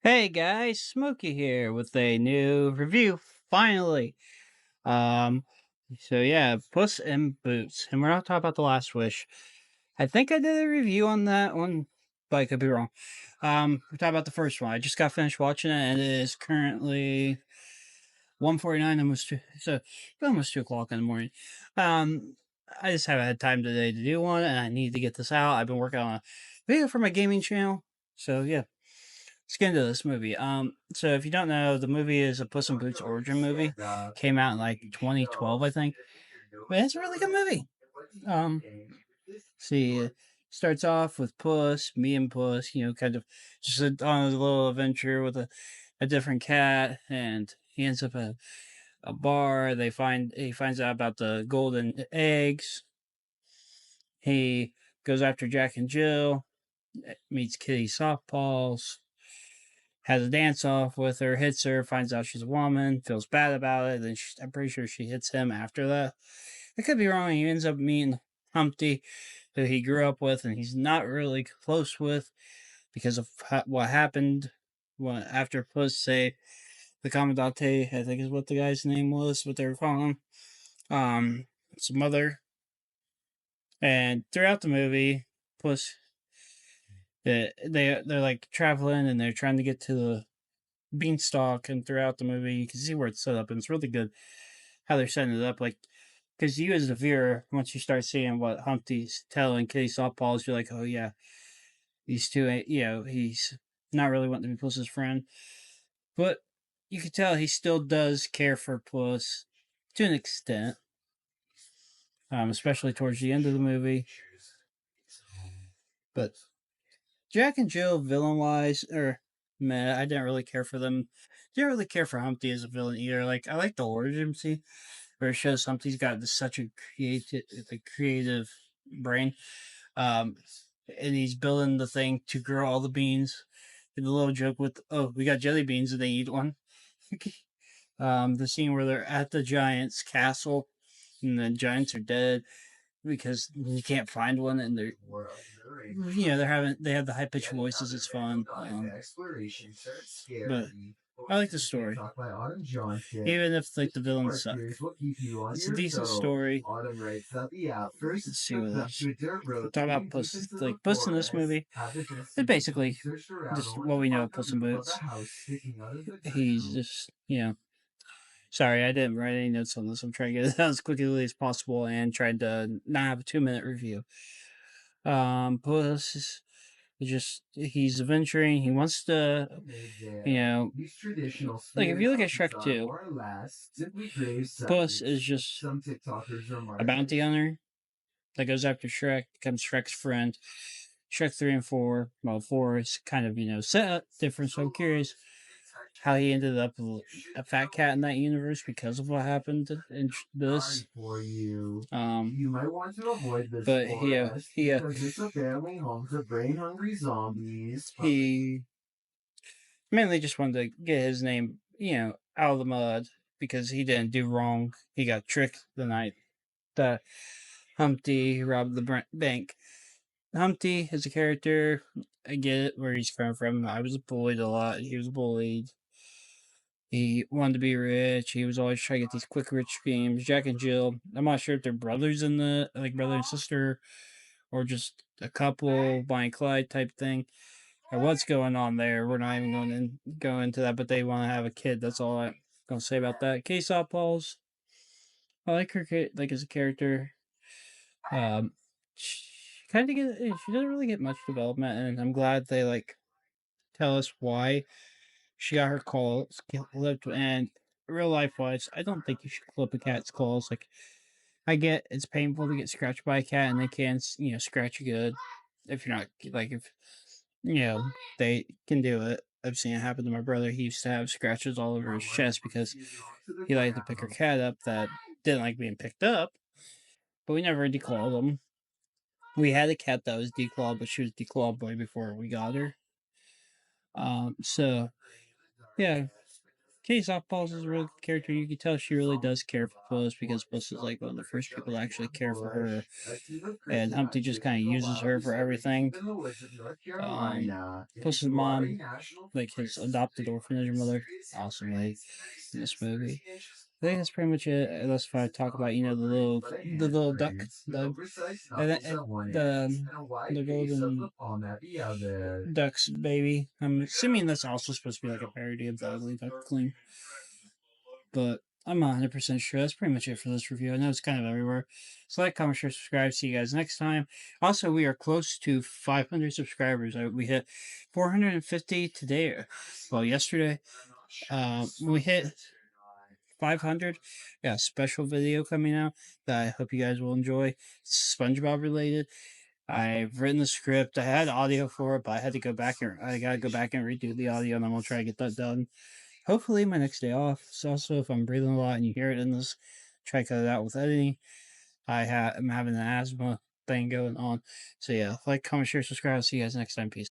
Hey guys, Smokey here with a new review. Finally, um, Puss in Boots, and we're not talking about the Last Wish. I think I did a review on that one, but I could be wrong. We're talking about the first one. I just got finished watching it, and it is currently 1:49, almost two, so almost 2 o'clock in the morning. Um, I just haven't had time today to do one, and I need to get this out. I've been working on a video for my gaming channel, so yeah. Let's get into this movie. So if you don't know, the movie is a Puss in Boots origin movie. Came out in like 2012, I think. But it's a really good movie. Um, see, starts off with Puss, me and Puss, kind of just on a little adventure with a different cat, and he ends up at a bar. He finds out about the golden eggs. He goes after Jack and Jill, meets Kitty Softpaws, has a dance off with her, hits her, finds out she's a woman, feels bad about it. Then I'm pretty sure she hits him after that. I could be wrong. He ends up meeting Humpty, who he grew up with, and he's not really close with because of what happened after Puss say the Commandante, I think is what the guy's name was, what they were calling him. His mother. And throughout the movie, Puss, they're like traveling and they're trying to get to the beanstalk, and throughout the movie you can see where it's set up, and it's really good how they're setting it up. Like, because you as the viewer, once you start seeing what Humpty's telling Kitty Softballs, you're like, oh yeah, these two, he's not really wanting to be Puss's friend, but you can tell he still does care for Puss to an extent, especially towards the end of the movie. But Jack and Jill, villain wise, or meh, I didn't really care for them. Didn't really care for Humpty as a villain either. Like, I like the origin scene where it shows Humpty's got such a creative brain. Um, and he's building the thing to grow all the beans. And the little joke with, oh, we got jelly beans and they eat one. The scene where they're at the giant's castle and the giants are dead because you can't find one, and they have the high pitched voices. It's fun. But I like the story, even if like the villains suck. It's a decent story. Let's see what else. We'll talk about Puss. Like Puss in this movie, it's basically just what we know of Puss in Boots. He's just Sorry, I didn't write any notes on this. I'm trying to get it out as quickly as possible and trying to not have a 2 minute review. Puss is just he's adventuring. He wants to, like if you look at Shrek 2, Puss is just a bounty hunter that goes after Shrek, becomes Shrek's friend. Shrek 3 and 4, well, 4 is kind of, set up different, so I'm curious how he ended up a fat cat in that universe because of what happened in this. You might want to avoid this, but it's a family home to brain hungry zombies. He mainly just wanted to get his name, out of the mud because he didn't do wrong. He got tricked the night that Humpty robbed the bank. Humpty is a character. I get it where he's from. I was bullied a lot. He was bullied. He wanted to be rich. He was always trying to get these quick rich schemes. Jack and Jill, I'm not sure if they're brothers in like brother and sister, or just a couple, Bonnie and Clyde type thing, or what's going on there. We're not even going to go into that, but they want to have a kid. That's all I'm going to say about that. Kay Softballs, I like her like as a character. She kind of she doesn't really get much development, and I'm glad they like tell us why she got her claws clipped. And real life wise, I don't think you should clip a cat's claws. Like, I get it's painful to get scratched by a cat, and they can, scratch you good if you're not like if they can do it. I've seen it happen to my brother. He used to have scratches all over his chest because he liked to pick her cat up that didn't like being picked up. But we never declawed them. We had a cat that was declawed, but she was declawed way before we got her. So yeah, Kate Softballs is a really good character. You can tell she really does care for Puss because Puss is like one of the first people to actually care for her, and Humpty just kind of uses her for everything. Puss's mom, like his adopted orphanage mother, awesome lady in this movie. I think that's pretty much it. Unless if I talk about the little duck, the golden duck's baby. I'm assuming that's also supposed to be like a parody of the ugly duckling, but I'm not 100% sure. That's pretty much it for this review. I know it's kind of everywhere. So like, comment, share, subscribe. See you guys next time. Also, we are close to 500 subscribers. We hit 450 today. Well, yesterday. We hit 500. Got a special video coming out that I hope you guys will enjoy. It's SpongeBob related. I've written the script. I had audio for it, but I gotta go back and redo the audio, and I'm gonna try to get that done. Hopefully, my next day off. So also, if I'm breathing a lot and you hear it in this, try to cut it out with editing. I'm having an asthma thing going on. So yeah, like, comment, share, subscribe. See you guys next time. Peace.